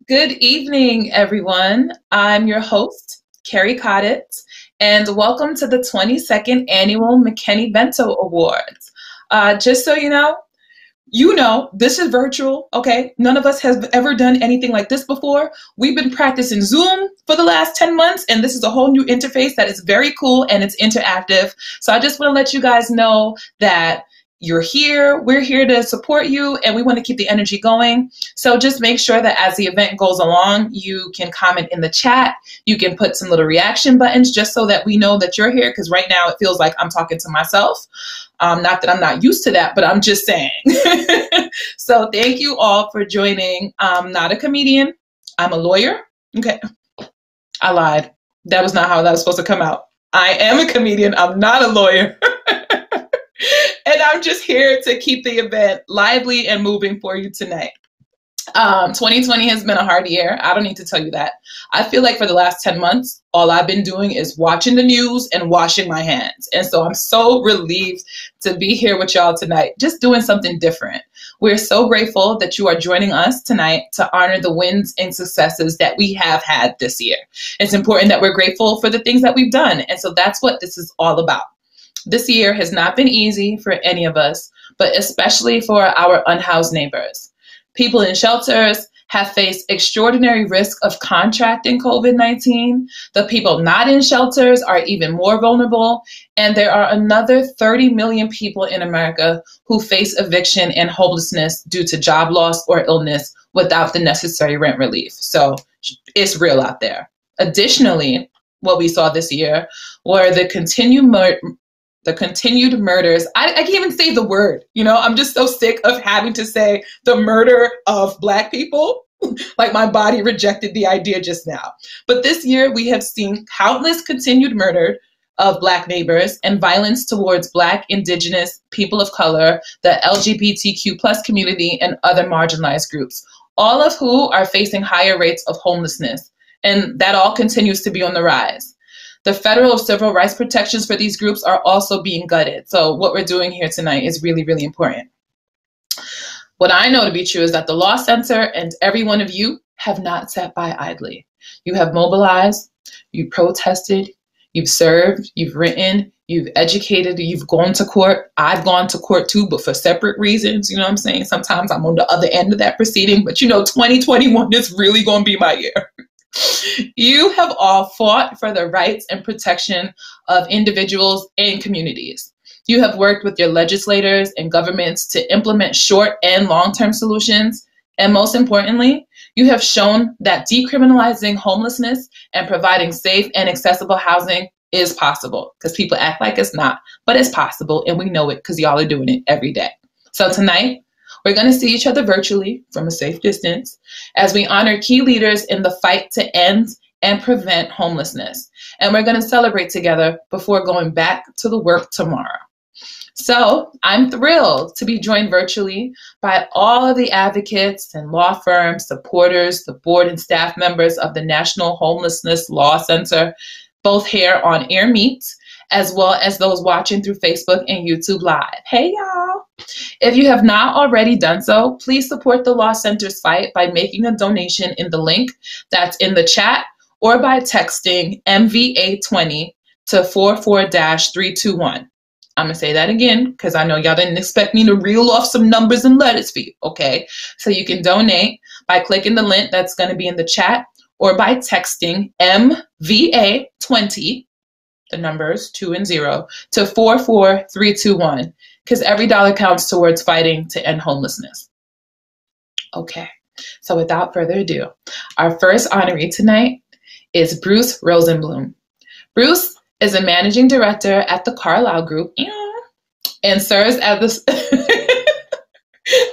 Good evening, everyone. I'm your host, Carrie Coddett, and welcome to the 22nd Annual McKinney-Vento Awards. Just so you know, this is virtual, okay? None of us has ever done anything like this before. We've been practicing Zoom for the last 10 months, and this is a whole new interface that is very cool and it's interactive. So I just want to let you guys know that you're here, we're here to support you, and we want to keep the energy going. So just make sure that as the event goes along, you can comment in the chat, you can put some little reaction buttons just so that we know that you're here, because right now it feels like I'm talking to myself. Not that I'm not used to that, but I'm just saying. So thank you all for joining. I'm not a comedian, I'm a lawyer. Okay, I lied. That was not how that was supposed to come out. I am a comedian, I'm not a lawyer. And I'm just here to keep the event lively and moving for you tonight. 2020 has been a hard year. I don't need to tell you that. I feel like for the last 10 months, all I've been doing is watching the news and washing my hands. And so I'm so relieved to be here with y'all tonight, just doing something different. We're so grateful that you are joining us tonight to honor the wins and successes that we have had this year. It's important that we're grateful for the things that we've done. And so that's what this is all about. This year has not been easy for any of us, but especially for our unhoused neighbors. People in shelters have faced extraordinary risk of contracting COVID-19. The people not in shelters are even more vulnerable. And there are another 30 million people in America who face eviction and homelessness due to job loss or illness without the necessary rent relief. So it's real out there. Additionally, what we saw this year were the continued murders. I can't even say the word, I'm just so sick of having to say the murder of Black people. Like my body rejected the idea just now. But this year we have seen countless continued murder of Black neighbors and violence towards Black, Indigenous, people of color, the LGBTQ+ community, and other marginalized groups, all of who are facing higher rates of homelessness. And that all continues to be on the rise. The federal civil rights protections for these groups are also being gutted. So what we're doing here tonight is really, really important. What I know to be true is that the Law Center and every one of you have not sat by idly. You have mobilized, you protested, you've served, you've written, you've educated, you've gone to court. I've gone to court too, but for separate reasons. You know what I'm saying? Sometimes I'm on the other end of that proceeding, but 2021 is really going to be my year. You have all fought for the rights and protection of individuals and communities. You have worked with your legislators and governments to implement short and long-term solutions. And most importantly, you have shown that decriminalizing homelessness and providing safe and accessible housing is possible, because people act like it's not, but it's possible. And we know it because y'all are doing it every day. So tonight, we're going to see each other virtually from a safe distance as we honor key leaders in the fight to end and prevent homelessness. And we're going to celebrate together before going back to the work tomorrow. So I'm thrilled to be joined virtually by all of the advocates and law firms, supporters, the board and staff members of the National Homelessness Law Center, both here on Air Meet, as well as those watching through Facebook and YouTube Live. Hey, y'all. If you have not already done so, please support the Law Center's fight by making a donation in the link that's in the chat or by texting MVA20 to 44-321. I'm going to say that again because I know y'all didn't expect me to reel off some numbers and letters for you, okay? So you can donate by clicking the link that's going to be in the chat or by texting MVA20, the numbers 2 and 0, to 44321, because every dollar counts towards fighting to end homelessness. Okay, so without further ado, our first honoree tonight is Bruce Rosenblum. Bruce is a managing director at the Carlyle Group and serves as the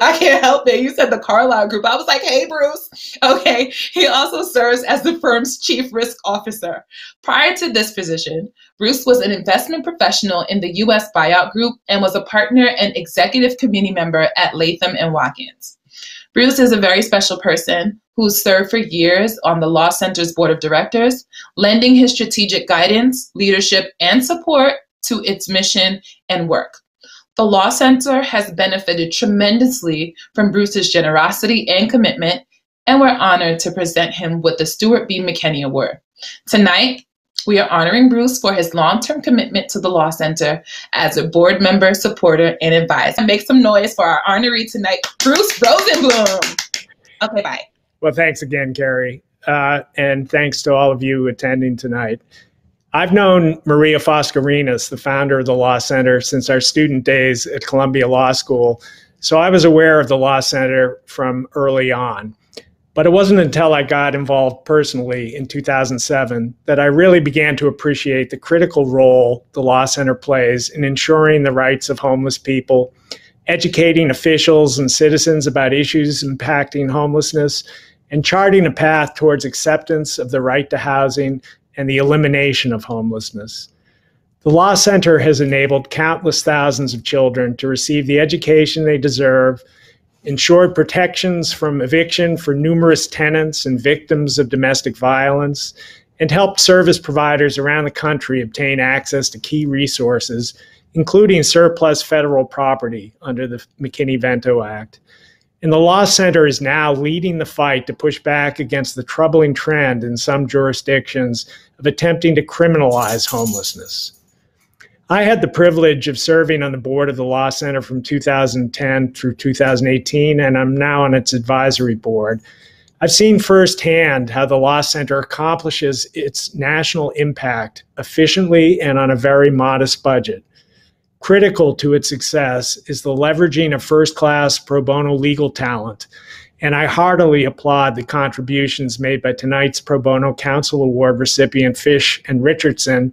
I can't help it. You said the Carlyle Group. I was like, hey, Bruce. Okay. He also serves as the firm's chief risk officer. Prior to this position, Bruce was an investment professional in the U.S. Buyout Group and was a partner and executive committee member at Latham & Watkins. Bruce is a very special person who served for years on the Law Center's board of directors, lending his strategic guidance, leadership, and support to its mission and work. The Law Center has benefited tremendously from Bruce's generosity and commitment, and we're honored to present him with the Stuart B. McKinney Award. Tonight, we are honoring Bruce for his long-term commitment to the Law Center as a board member, supporter, and advisor. Make some noise for our honoree tonight, Bruce Rosenblum. Okay, bye. Well, thanks again, Carrie, and thanks to all of you attending tonight. I've known Maria Foscarinas, the founder of the Law Center, since our student days at Columbia Law School, so I was aware of the Law Center from early on. But it wasn't until I got involved personally in 2007 that I really began to appreciate the critical role the Law Center plays in ensuring the rights of homeless people, educating officials and citizens about issues impacting homelessness, and charting a path towards acceptance of the right to housing and the elimination of homelessness. The Law Center has enabled countless thousands of children to receive the education they deserve, ensured protections from eviction for numerous tenants and victims of domestic violence, and helped service providers around the country obtain access to key resources, including surplus federal property under the McKinney-Vento Act. And the Law Center is now leading the fight to push back against the troubling trend in some jurisdictions of attempting to criminalize homelessness. I had the privilege of serving on the board of the Law Center from 2010 through 2018, and I'm now on its advisory board. I've seen firsthand how the Law Center accomplishes its national impact efficiently and on a very modest budget. Critical to its success is the leveraging of first-class pro bono legal talent, and I heartily applaud the contributions made by tonight's Pro Bono Council Award recipient Fish and Richardson,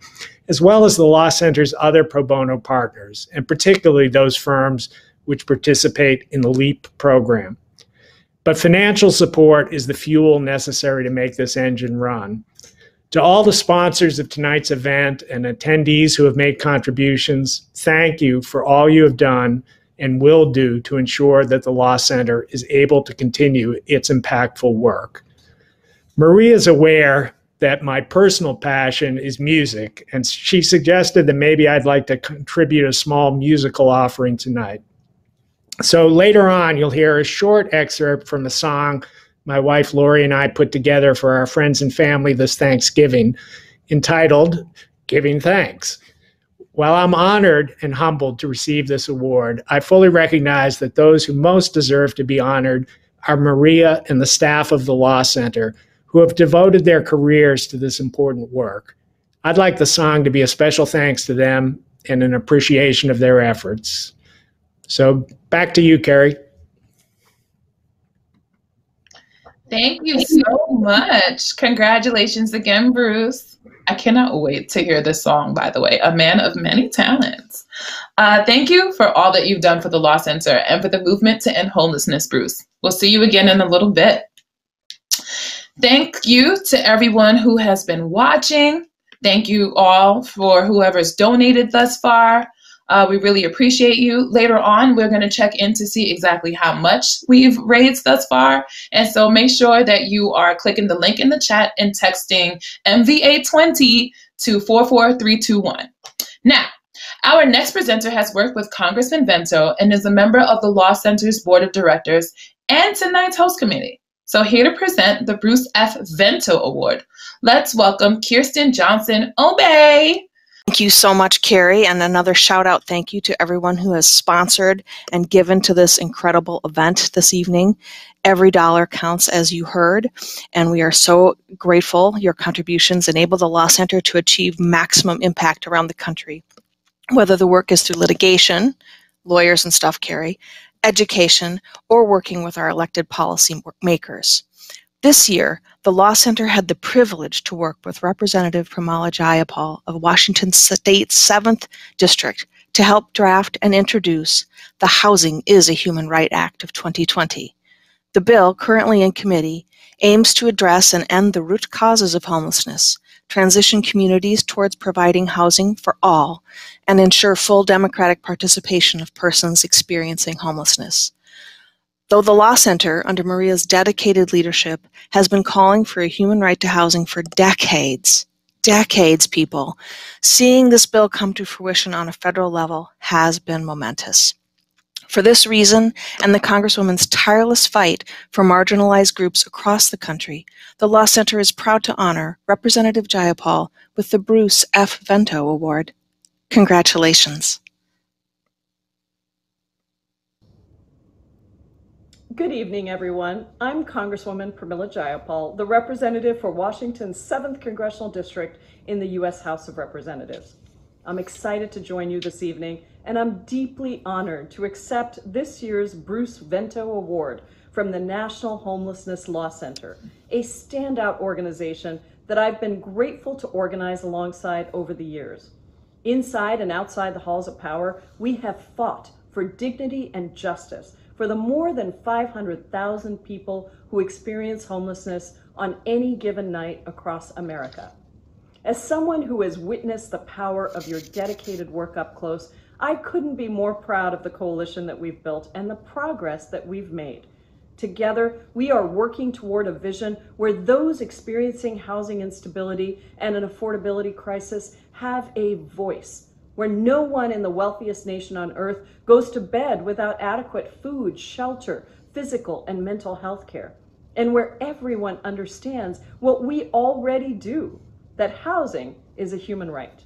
as well as the Law Center's other pro bono partners, and particularly those firms which participate in the LEAP program. But financial support is the fuel necessary to make this engine run. To all the sponsors of tonight's event and attendees who have made contributions, thank you for all you have done and will do to ensure that the Law Center is able to continue its impactful work. Maria is aware that my personal passion is music, and she suggested that maybe I'd like to contribute a small musical offering tonight. So later on, you'll hear a short excerpt from a song my wife Lori and I put together for our friends and family this Thanksgiving, entitled Giving Thanks. While I'm honored and humbled to receive this award, I fully recognize that those who most deserve to be honored are Maria and the staff of the Law Center, who have devoted their careers to this important work. I'd like the song to be a special thanks to them and an appreciation of their efforts. So back to you, Carrie. Thank you so much. Congratulations again, Bruce. I cannot wait to hear this song, by the way, a man of many talents. Thank you for all that you've done for the Law Center and for the movement to end homelessness, Bruce. We'll see you again in a little bit. Thank you to everyone who has been watching. Thank you all for whoever's donated thus far. We really appreciate you. Later on, we're going to check in to see exactly how much we've raised thus far. And so make sure that you are clicking the link in the chat and texting MVA20 to 44321. Now, our next presenter has worked with Congressman Vento and is a member of the Law Center's Board of Directors and tonight's host committee. So here to present the Bruce F. Vento Award, let's welcome Kirsten Johnson Obey. Thank you so much, Carrie, and another shout out thank you to everyone who has sponsored and given to this incredible event this evening. Every dollar counts, as you heard, and we are so grateful your contributions enable the Law Center to achieve maximum impact around the country, whether the work is through litigation, lawyers and stuff, Carrie, education, or working with our elected policy makers. This year, the Law Center had the privilege to work with Representative Pramila Jayapal of Washington State's 7th District to help draft and introduce the Housing is a Human Right Act of 2020. The bill, currently in committee, aims to address and end the root causes of homelessness, transition communities towards providing housing for all, and ensure full democratic participation of persons experiencing homelessness. Though the Law Center, under Maria's dedicated leadership, has been calling for a human right to housing for decades, people, seeing this bill come to fruition on a federal level has been momentous. For this reason, and the Congresswoman's tireless fight for marginalized groups across the country, the Law Center is proud to honor Representative Jayapal with the Bruce F. Vento Award. Congratulations. Good evening, everyone. I'm Congresswoman Pramila Jayapal, the representative for Washington's 7th Congressional District in the U.S. House of Representatives. I'm excited to join you this evening, and I'm deeply honored to accept this year's Bruce Vento Award from the National Homelessness Law Center, a standout organization that I've been grateful to organize alongside over the years. Inside and outside the halls of power, we have fought for dignity and justice for the more than 500,000 people who experience homelessness on any given night across America. As someone who has witnessed the power of your dedicated work up close, I couldn't be more proud of the coalition that we've built and the progress that we've made. Together, we are working toward a vision where those experiencing housing instability and an affordability crisis have a voice, where no one in the wealthiest nation on earth goes to bed without adequate food, shelter, physical and mental health care, and where everyone understands what we already do, that housing is a human right.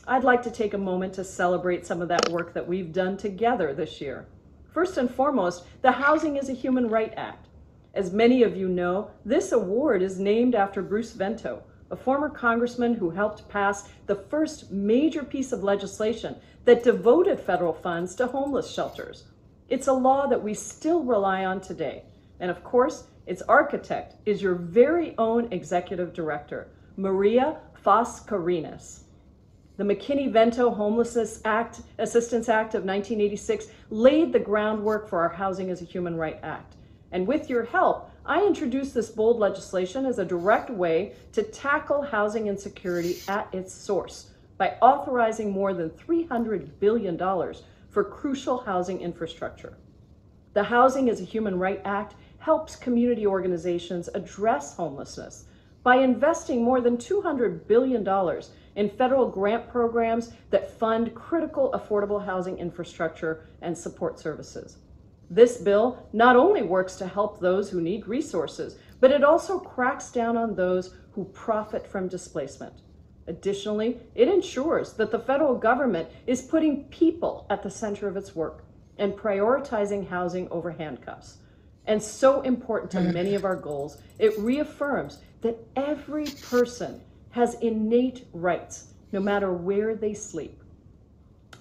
I'd like to take a moment to celebrate some of that work that we've done together this year. First and foremost, the Housing is a Human Right Act. As many of you know, this award is named after Bruce Vento, a former congressman who helped pass the first major piece of legislation that devoted federal funds to homeless shelters. It's a law that we still rely on today. And of course, its architect is your very own executive director, Maria Fascarinas. The McKinney-Vento Homelessness Assistance Act of 1986 laid the groundwork for our Housing as a Human Right Act. And with your help, I introduced this bold legislation as a direct way to tackle housing insecurity at its source by authorizing more than $300 billion for crucial housing infrastructure. The Housing as a Human Right Act helps community organizations address homelessness by investing more than $200 billion in federal grant programs that fund critical affordable housing infrastructure and support services. This bill not only works to help those who need resources, but it also cracks down on those who profit from displacement. Additionally, it ensures that the federal government is putting people at the center of its work and prioritizing housing over handcuffs. And so important to many of our goals, it reaffirms that every person has innate rights, no matter where they sleep.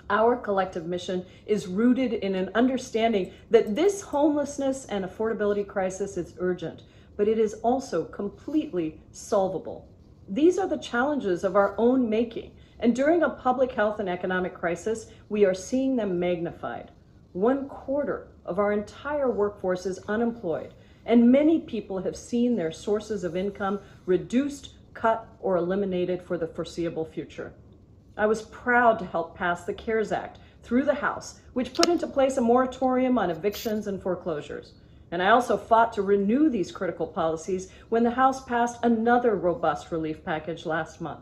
Our collective mission is rooted in an understanding that this homelessness and affordability crisis is urgent, but it is also completely solvable. These are the challenges of our own making, and during a public health and economic crisis, we are seeing them magnified. 1/4 of our entire workforce is unemployed, and many people have seen their sources of income reduced, cut, or eliminated for the foreseeable future. I was proud to help pass the CARES Act through the House, which put into place a moratorium on evictions and foreclosures. And I also fought to renew these critical policies when the House passed another robust relief package last month.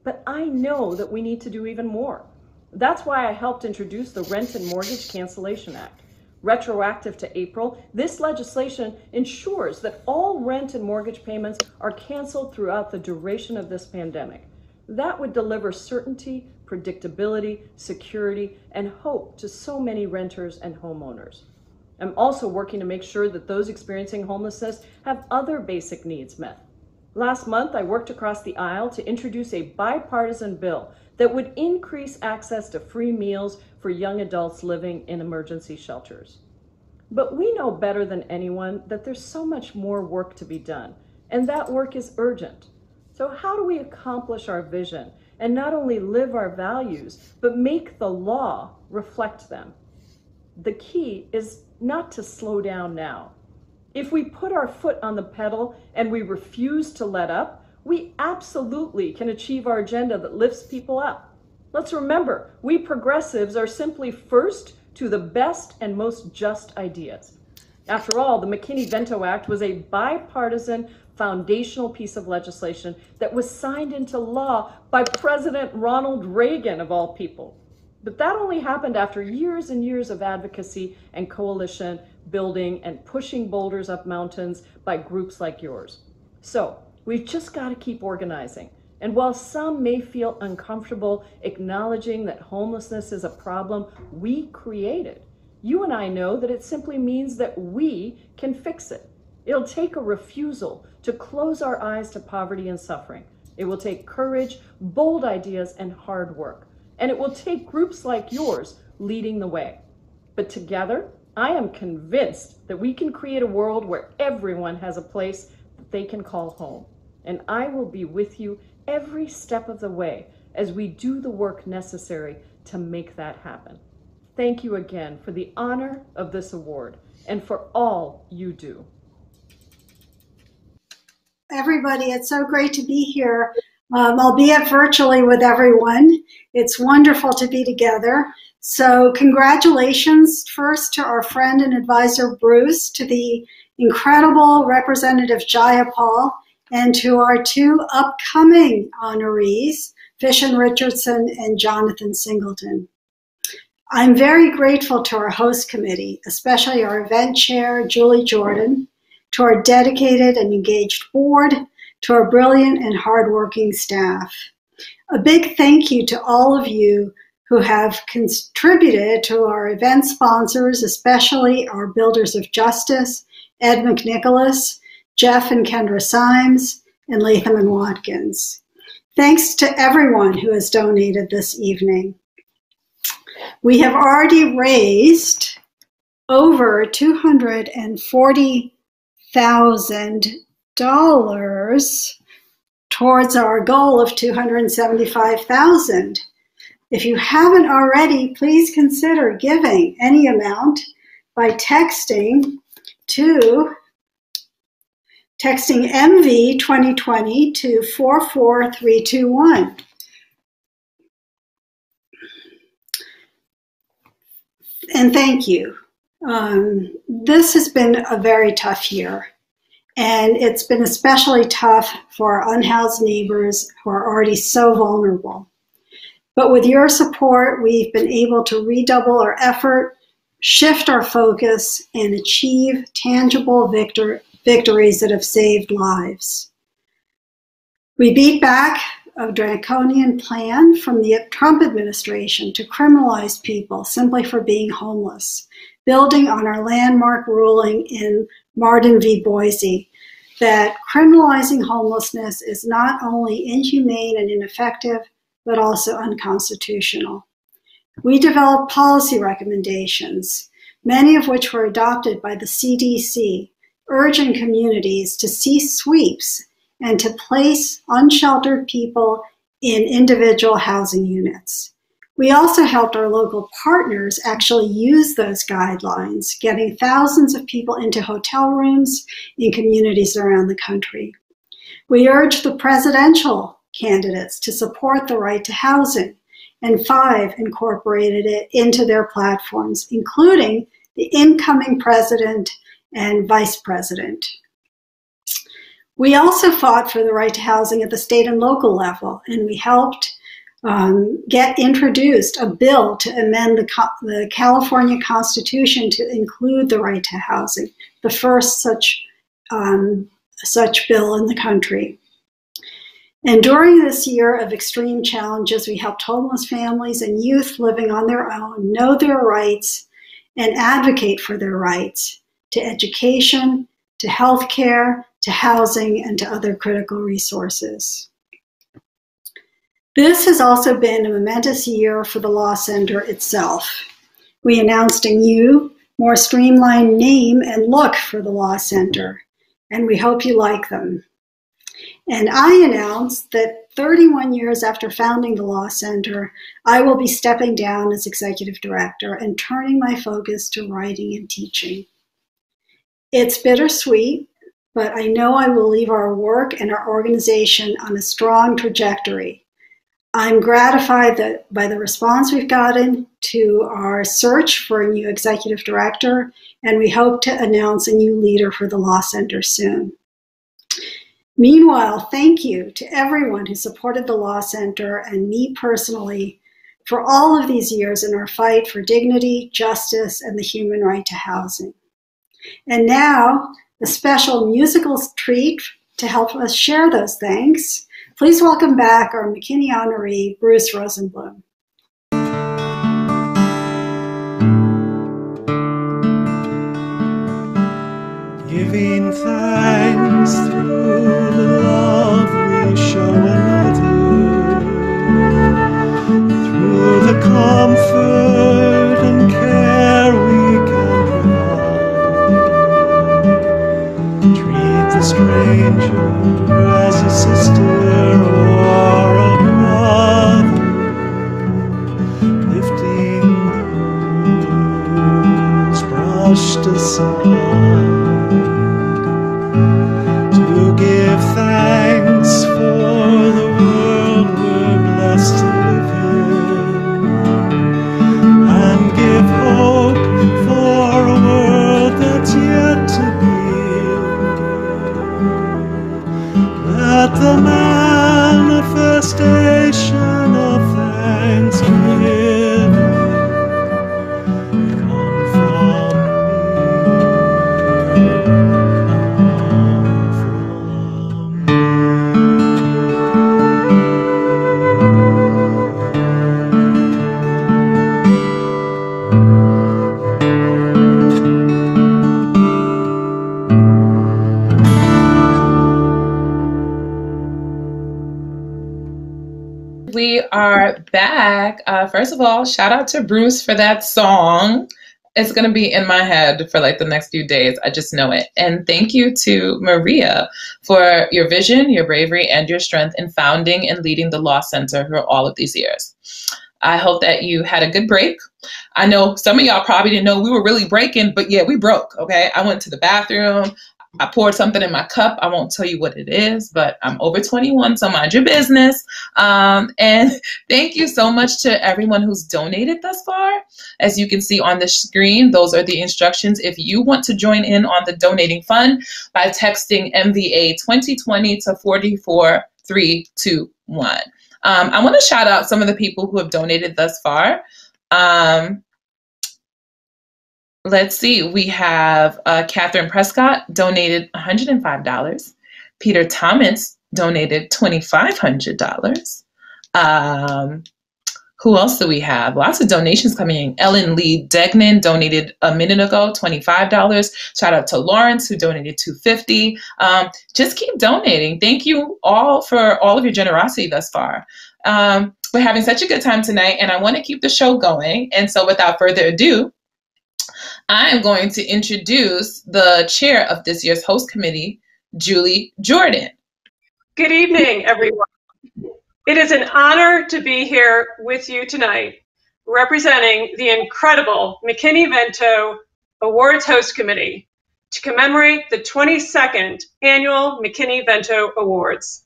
But I know that we need to do even more. That's why I helped introduce the Rent and Mortgage Cancellation Act. Retroactive to April, this legislation ensures that all rent and mortgage payments are canceled throughout the duration of this pandemic. That would deliver certainty, predictability, security, and hope to so many renters and homeowners. I'm also working to make sure that those experiencing homelessness have other basic needs met. Last month, I worked across the aisle to introduce a bipartisan bill that would increase access to free meals for young adults living in emergency shelters. But we know better than anyone that there's so much more work to be done, and that work is urgent. So how do we accomplish our vision and not only live our values, but make the law reflect them? The key is not to slow down now. If we put our foot on the pedal and we refuse to let up, we absolutely can achieve our agenda that lifts people up. Let's remember, we progressives are simply first to the best and most just ideas. After all, the McKinney-Vento Act was a bipartisan foundational piece of legislation that was signed into law by President Ronald Reagan, of all people. But that only happened after years and years of advocacy and coalition building and pushing boulders up mountains by groups like yours. So we've just got to keep organizing. And while some may feel uncomfortable acknowledging that homelessness is a problem we created, you and I know that it simply means that we can fix it. It'll take a refusal to close our eyes to poverty and suffering. It will take courage, bold ideas, and hard work. And it will take groups like yours leading the way. But together, I am convinced that we can create a world where everyone has a place that they can call home. And I will be with you every step of the way as we do the work necessary to make that happen. Thank you again for the honor of this award and for all you do. Everybody, it's so great to be here, albeit virtually with everyone. It's wonderful to be together. So congratulations first to our friend and advisor, Bruce, to the incredible Representative Jayapal, and to our two upcoming honorees, Vishen Richardson and Jonathan Singleton. I'm very grateful to our host committee, especially our event chair, Julie Jordan, to our dedicated and engaged board, to our brilliant and hardworking staff. A big thank you to all of you who have contributed to our event sponsors, especially our Builders of Justice, Ed McNicholas, Jeff and Kendra Symes, and Latham and Watkins. Thanks to everyone who has donated this evening. We have already raised over $240,000 towards our goal of $275,000. If you haven't already, please consider giving any amount by texting MV 2020 to 44321. And thank you. This has been a very tough year, and it's been especially tough for our unhoused neighbors who are already so vulnerable. But with your support, we've been able to redouble our effort, shift our focus, and achieve tangible victories that have saved lives. We beat back a draconian plan from the Trump administration to criminalize people simply for being homeless, building on our landmark ruling in Martin v. Boise that criminalizing homelessness is not only inhumane and ineffective, but also unconstitutional. We developed policy recommendations, many of which were adopted by the CDC, urging communities to cease sweeps and to place unsheltered people in individual housing units. We also helped our local partners actually use those guidelines, getting thousands of people into hotel rooms in communities around the country. We urged the presidential candidates to support the right to housing, and 5 incorporated it into their platforms, including the incoming president and vice president. We also fought for the right to housing at the state and local level, and we helped get introduced a bill to amend the California Constitution to include the right to housing, the first such bill in the country. And during this year of extreme challenges, we helped homeless families and youth living on their own know their rights and advocate for their rights to education, to health care, to housing, and to other critical resources. This has also been a momentous year for the Law Center itself. We announced a new, more streamlined name and look for the Law Center, and we hope you like them. And I announced that 31 years after founding the Law Center, I will be stepping down as executive director and turning my focus to writing and teaching. It's bittersweet, but I know I will leave our work and our organization on a strong trajectory. I'm gratified by the response we've gotten to our search for a new executive director, and we hope to announce a new leader for the Law Center soon. Meanwhile, thank you to everyone who supported the Law Center and me personally for all of these years in our fight for dignity, justice, and the human right to housing. And now, a special musical treat to help us share those thanks. Please welcome back our McKinney honoree, Bruce Rosenblum. Giving thanks through the love we show another, through the comfort and care we can provide. Treat the stranger as a sister or a brother, lifting those brushed aside. Give thanks for the world we're blessed to live in, and give hope for a world that's yet to be. Let the manifestation of thanksgiving come from me. We are back. First of all, shout out to Bruce for that song. It's going to be in my head for like the next few days. I just know it. And thank you to Maria for your vision, your bravery, and your strength in founding and leading the Law Center for all of these years. I hope that you had a good break. I know some of y'all probably didn't know we were really breaking, but yeah, we broke, okay? I went to the bathroom. I poured something in my cup. I won't tell you what it is, but I'm over 21, so mind your business. And thank you so much to everyone who's donated thus far. As you can see on the screen, those are the instructions. If you want to join in on the donating fund by texting MVA 2020 to 44321. I want to shout out some of the people who have donated thus far. Let's see, we have Catherine Prescott donated $105. Peter Thomas donated $2,500. Who else do we have? Lots of donations coming in. Ellen Lee Degnan donated a minute ago, $25. Shout out to Lawrence who donated $250. Just keep donating. Thank you all for all of your generosity thus far. We're having such a good time tonight, and I want to keep the show going. And so without further ado, I am going to introduce the chair of this year's host committee, Julie Jordan. Good evening, everyone. It is an honor to be here with you tonight, representing the incredible McKinney-Vento Awards host committee to commemorate the 22nd annual McKinney-Vento Awards.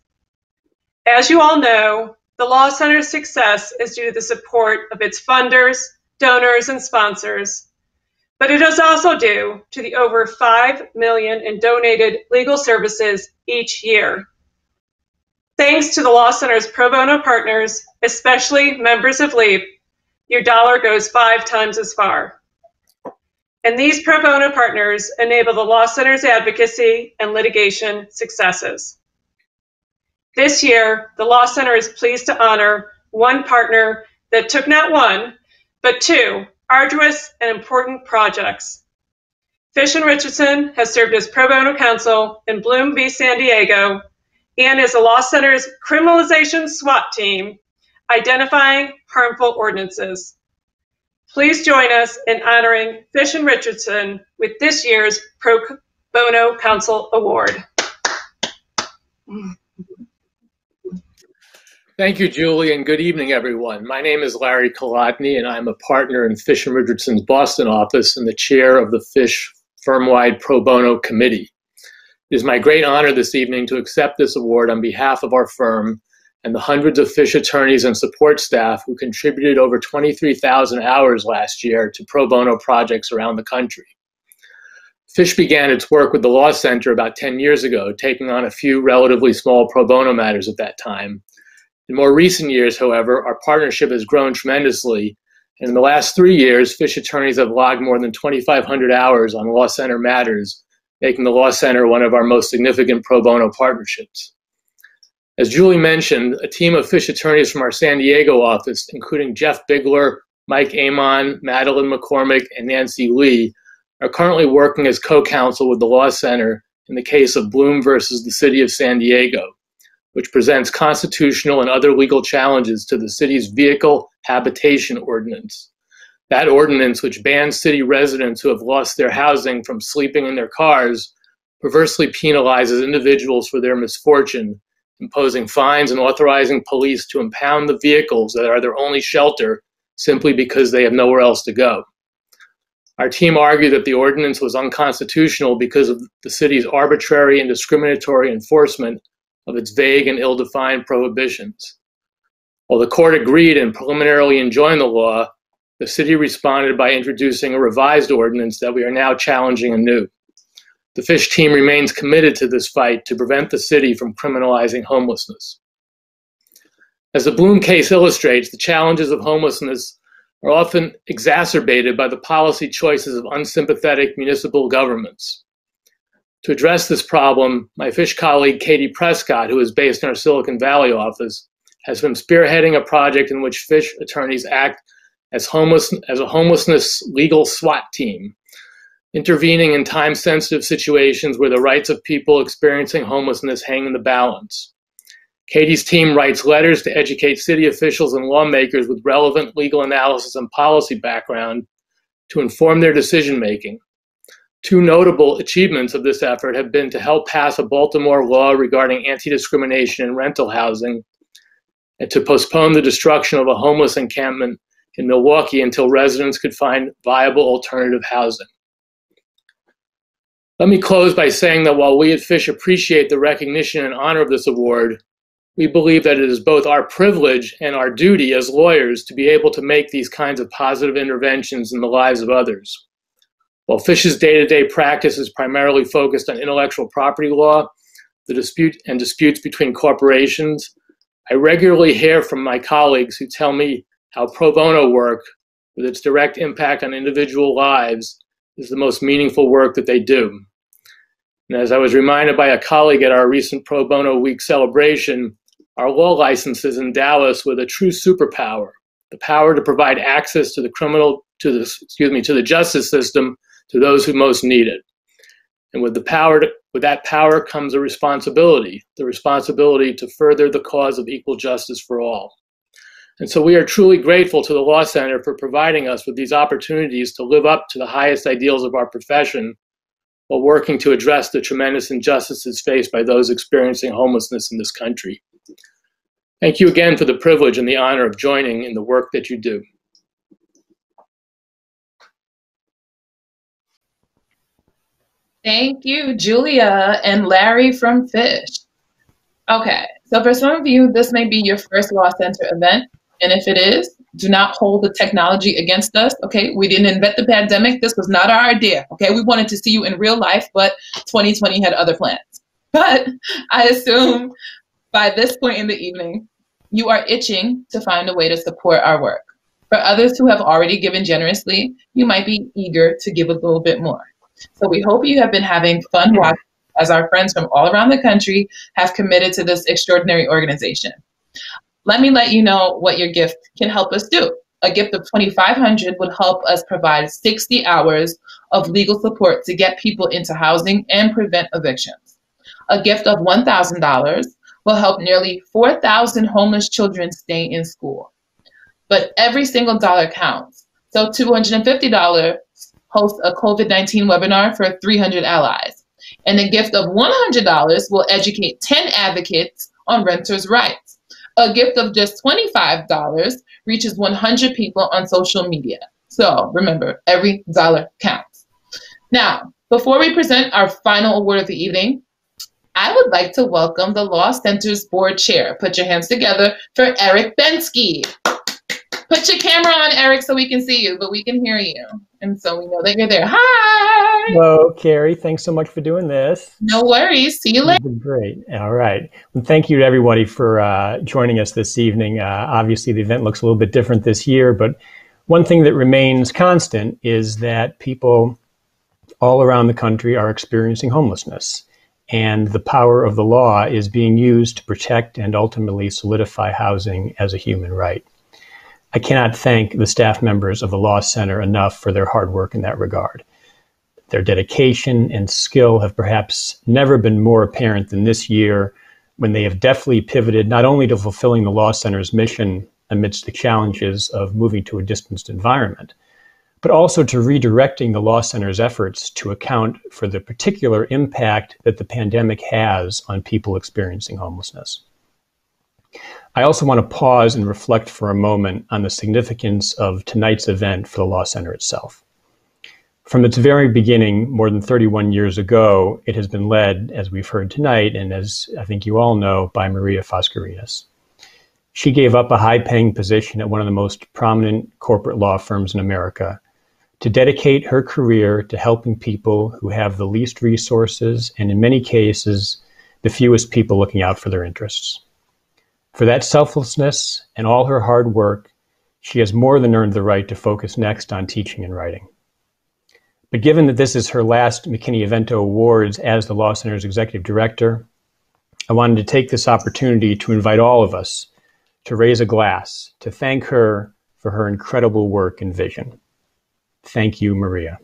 As you all know, the Law Center's success is due to the support of its funders, donors, and sponsors, but it is also due to the over $5 million in donated legal services each year. Thanks to the Law Center's pro bono partners, especially members of LEAP, your dollar goes 5 times as far. And these pro bono partners enable the Law Center's advocacy and litigation successes. This year, the Law Center is pleased to honor one partner that took not one, but 2 arduous and important projects. Fish and Richardson has served as pro bono counsel in Bloom v. San Diego and is the Law Center's criminalization SWAT team, identifying harmful ordinances. Please join us in honoring Fish and Richardson with this year's Pro Bono Counsel Award. Thank you, Julie, and good evening, everyone. My name is Larry Kolodny, and I'm a partner in Fish and Richardson's Boston office and the chair of the Fish Firm-Wide Pro Bono Committee. It is my great honor this evening to accept this award on behalf of our firm and the hundreds of Fish attorneys and support staff who contributed over 23,000 hours last year to pro bono projects around the country. Fish began its work with the Law Center about 10 years ago, taking on a few relatively small pro bono matters at that time. In more recent years, however, our partnership has grown tremendously, and in the last 3 years, Fish attorneys have logged more than 2,500 hours on Law Center matters, making the Law Center one of our most significant pro bono partnerships. As Julie mentioned, a team of Fish attorneys from our San Diego office, including Jeff Bigler, Mike Amon, Madeline McCormick, and Nancy Lee, are currently working as co-counsel with the Law Center in the case of Bloom versus the City of San Diego, which presents constitutional and other legal challenges to the city's vehicle habitation ordinance. That ordinance, which bans city residents who have lost their housing from sleeping in their cars, perversely penalizes individuals for their misfortune, imposing fines and authorizing police to impound the vehicles that are their only shelter simply because they have nowhere else to go. Our team argued that the ordinance was unconstitutional because of the city's arbitrary and discriminatory enforcement of its vague and ill-defined prohibitions. While the court agreed and preliminarily enjoined the law, the city responded by introducing a revised ordinance that we are now challenging anew. The Fish team remains committed to this fight to prevent the city from criminalizing homelessness. As the Bloom case illustrates, the challenges of homelessness are often exacerbated by the policy choices of unsympathetic municipal governments. To address this problem, my Fish colleague Katie Prescott, who is based in our Silicon Valley office, has been spearheading a project in which Fish attorneys act as a homelessness legal SWAT team, intervening in time-sensitive situations where the rights of people experiencing homelessness hang in the balance. Katie's team writes letters to educate city officials and lawmakers with relevant legal analysis and policy background to inform their decision-making. Two notable achievements of this effort have been to help pass a Baltimore law regarding anti-discrimination in rental housing and to postpone the destruction of a homeless encampment in Milwaukee until residents could find viable alternative housing. Let me close by saying that while we at Fish appreciate the recognition and honor of this award, we believe that it is both our privilege and our duty as lawyers to be able to make these kinds of positive interventions in the lives of others. While Fish's day-to-day practice is primarily focused on intellectual property law, the disputes between corporations, I regularly hear from my colleagues who tell me how pro bono work, with its direct impact on individual lives, is the most meaningful work that they do. And as I was reminded by a colleague at our recent Pro Bono Week celebration, our law licenses endow us with a true superpower, the power to provide access to the justice system to those who most need it. And with that power comes a responsibility, the responsibility to further the cause of equal justice for all. And so we are truly grateful to the Law Center for providing us with these opportunities to live up to the highest ideals of our profession while working to address the tremendous injustices faced by those experiencing homelessness in this country. Thank you again for the privilege and the honor of joining in the work that you do. Thank you, Julia and Larry from Fish. Okay, so for some of you, this may be your first Law Center event, and if it is, do not hold the technology against us, okay? We didn't invent the pandemic. This was not our idea, okay? We wanted to see you in real life, but 2020 had other plans. But I assume by this point in the evening, you are itching to find a way to support our work. For others who have already given generously, you might be eager to give a little bit more. So we hope you have been having fun watching as our friends from all around the country have committed to this extraordinary organization. Let me let you know what your gift can help us do. A gift of $2,500 would help us provide 60 hours of legal support to get people into housing and prevent evictions. A gift of $1,000 will help nearly 4,000 homeless children stay in school. But every single dollar counts. So $250 hosts a COVID-19 webinar for 300 allies. And a gift of $100 will educate 10 advocates on renters' rights. A gift of just $25 reaches 100 people on social media. So remember, every dollar counts. Now, before we present our final award of the evening, I would like to welcome the Law Center's board chair. Put your hands together for Eric Bensky. Put your camera on, Eric, so we can see you, but we can hear you. And so we know that you're there. Hi! Hello, Carrie. Thanks so much for doing this. No worries. See you later. You've been great. All right. Well, thank you to everybody for joining us this evening. Obviously, the event looks a little bit different this year, but one thing that remains constant is that people all around the country are experiencing homelessness, and the power of the law is being used to protect and ultimately solidify housing as a human right. I cannot thank the staff members of the Law Center enough for their hard work in that regard. Their dedication and skill have perhaps never been more apparent than this year, when they have deftly pivoted not only to fulfilling the Law Center's mission amidst the challenges of moving to a distanced environment, but also to redirecting the Law Center's efforts to account for the particular impact that the pandemic has on people experiencing homelessness. I also want to pause and reflect for a moment on the significance of tonight's event for the Law Center itself. From its very beginning, more than 31 years ago, it has been led, as we've heard tonight, and as I think you all know, by Maria Foscarinas. She gave up a high-paying position at one of the most prominent corporate law firms in America to dedicate her career to helping people who have the least resources and, in many cases, the fewest people looking out for their interests. For that selflessness and all her hard work, she has more than earned the right to focus next on teaching and writing. But given that this is her last McKinney-Vento Awards as the Law Center's executive director, I wanted to take this opportunity to invite all of us to raise a glass to thank her for her incredible work and vision. Thank you, Maria.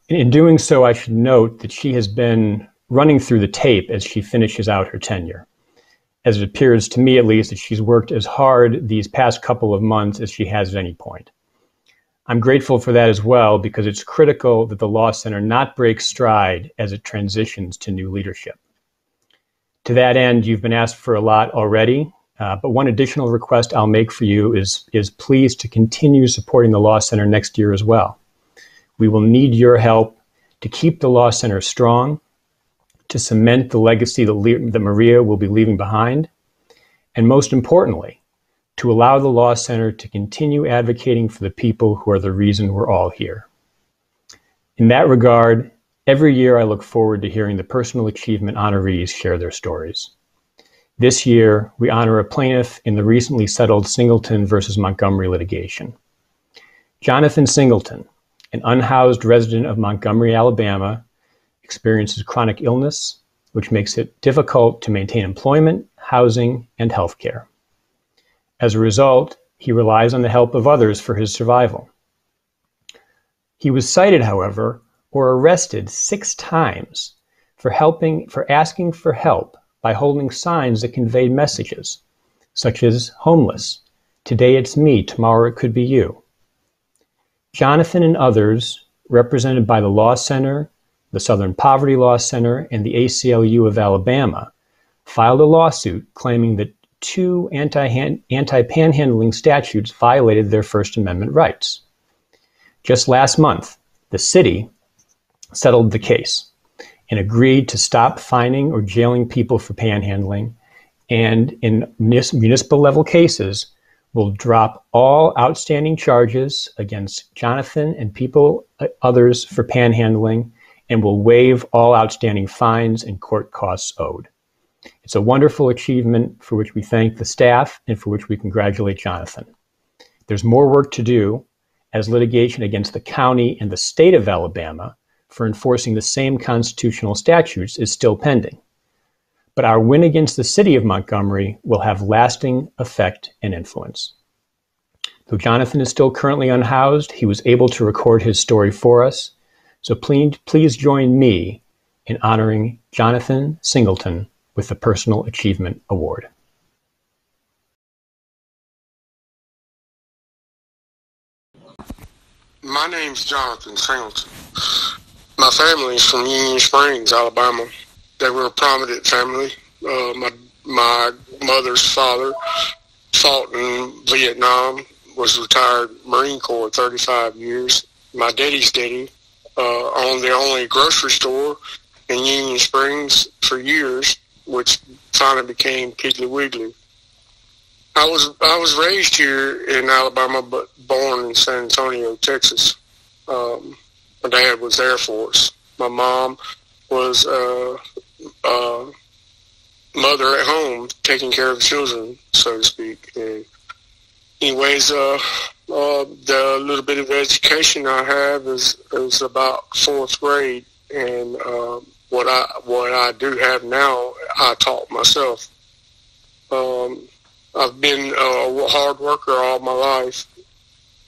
In doing so, I should note that she has been running through the tape as she finishes out her tenure, as it appears to me at least that she's worked as hard these past couple of months as she has at any point. I'm grateful for that as well, because it's critical that the Law Center not break stride as it transitions to new leadership. To that end, you've been asked for a lot already, but one additional request I'll make for you is please to continue supporting the Law Center next year as well. We will need your help to keep the Law Center strong, to cement the legacy that Maria will be leaving behind, and most importantly, to allow the Law Center to continue advocating for the people who are the reason we're all here. In that regard, every year I look forward to hearing the personal achievement honorees share their stories. This year, we honor a plaintiff in the recently settled Singleton versus Montgomery litigation. Jonathan Singleton, an unhoused resident of Montgomery, Alabama, experiences chronic illness, which makes it difficult to maintain employment, housing, and health care. As a result, he relies on the help of others for his survival. He was cited, however, or arrested 6 times for asking for help by holding signs that conveyed messages, such as homeless, today it's me, tomorrow it could be you. Jonathan and others, represented by the Law Center, the Southern Poverty Law Center, and the ACLU of Alabama, filed a lawsuit claiming that 2 anti-panhandling statutes violated their First Amendment rights. Just last month, the city settled the case and agreed to stop fining or jailing people for panhandling, and in municipal level cases will drop all outstanding charges against Jonathan and others for panhandling, and will waive all outstanding fines and court costs owed. It's a wonderful achievement for which we thank the staff and for which we congratulate Jonathan. There's more work to do, as litigation against the county and the state of Alabama for enforcing the same constitutional statutes is still pending. But our win against the city of Montgomery will have lasting effect and influence. Though Jonathan is still currently unhoused, he was able to record his story for us. So please join me in honoring Jonathan Singleton with the Personal Achievement Award. My name's Jonathan Singleton. My family's from Union Springs, Alabama. They were a prominent family. My mother's father fought in Vietnam, was retired Marine Corps 35 years. My daddy's daddy owned the only grocery store in Union Springs for years, which finally became Piggly Wiggly. I was raised here in Alabama, but born in San Antonio, Texas. My dad was Air Force. My mom was mother at home, taking care of children, so to speak. And anyways, the little bit of education I have is about 4th grade, and what I do have now, I taught myself. I've been a hard worker all my life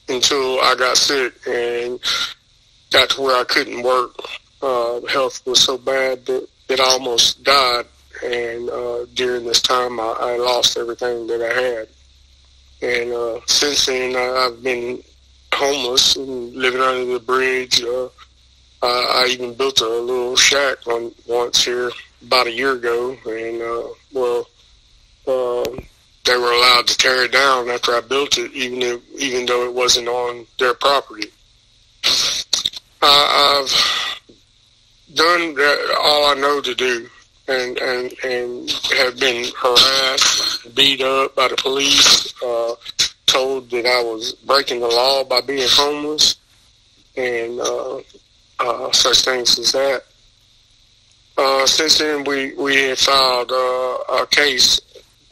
until I got sick and got to where I couldn't work. Health was so bad that I almost died. And during this time, I lost everything that I had. And since then, I've been homeless and living under the bridge. I even built a little shack once here about a year ago. And, they were allowed to tear it down after I built it, even though it wasn't on their property. I've done all I know to do, and have been harassed, beat up by the police, told that I was breaking the law by being homeless, and such things as that. Since then, we have filed a case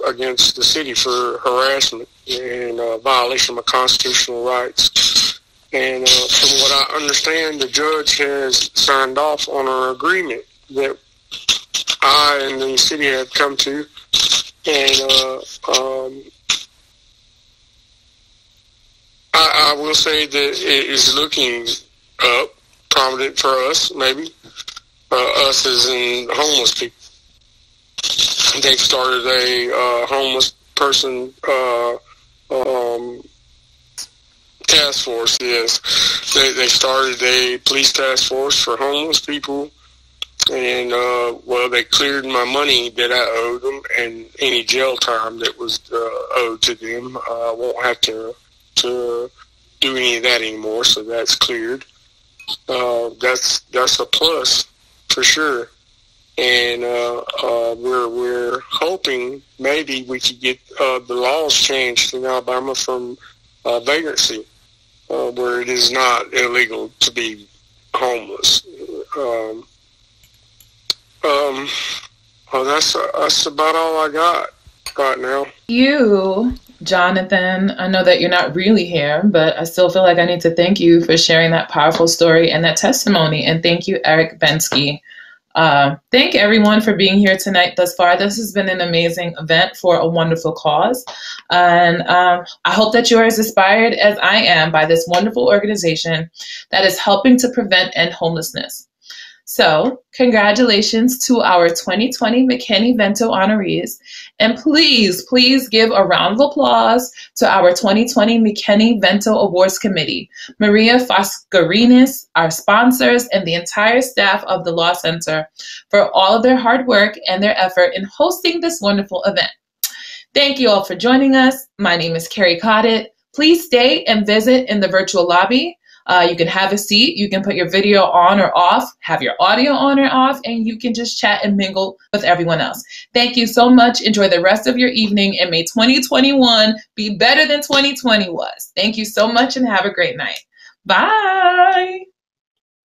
against the city for harassment and violation of my constitutional rights. And from what I understand, the judge has signed off on an agreement that I and the city have come to. And I will say that it is looking up, prominent for us, maybe. Us as in homeless people. They've started a homeless person task force. Yes, they started a police task force for homeless people, and they cleared my money that I owed them, and any jail time that was owed to them. I won't have to do any of that anymore, so that's cleared. That's a plus for sure. And we're hoping maybe we could get the laws changed in Alabama from vagrancy, where it is not illegal to be homeless. That's about all I got right now. You, Jonathan, I know that you're not really here, but I still feel like I need to thank you for sharing that powerful story and that testimony. And thank you, Eric Bensky. Thank everyone for being here tonight thus far. This has been an amazing event for a wonderful cause. And I hope that you're as inspired as I am by this wonderful organization that is helping to prevent and end homelessness. So congratulations to our 2020 McKinney-Vento honorees. And please, please give a round of applause to our 2020 McKinney-Vento Awards Committee, Maria Foscarinis, our sponsors, and the entire staff of the Law Center for all of their hard work and their effort in hosting this wonderful event. Thank you all for joining us. My name is Carrie Coddett. Please stay and visit in the virtual lobby. You can have a seat, you can put your video on or off, have your audio on or off, and you can just chat and mingle with everyone else. Thank you so much. Enjoy the rest of your evening, and may 2021 be better than 2020 was. Thank you so much and have a great night. Bye.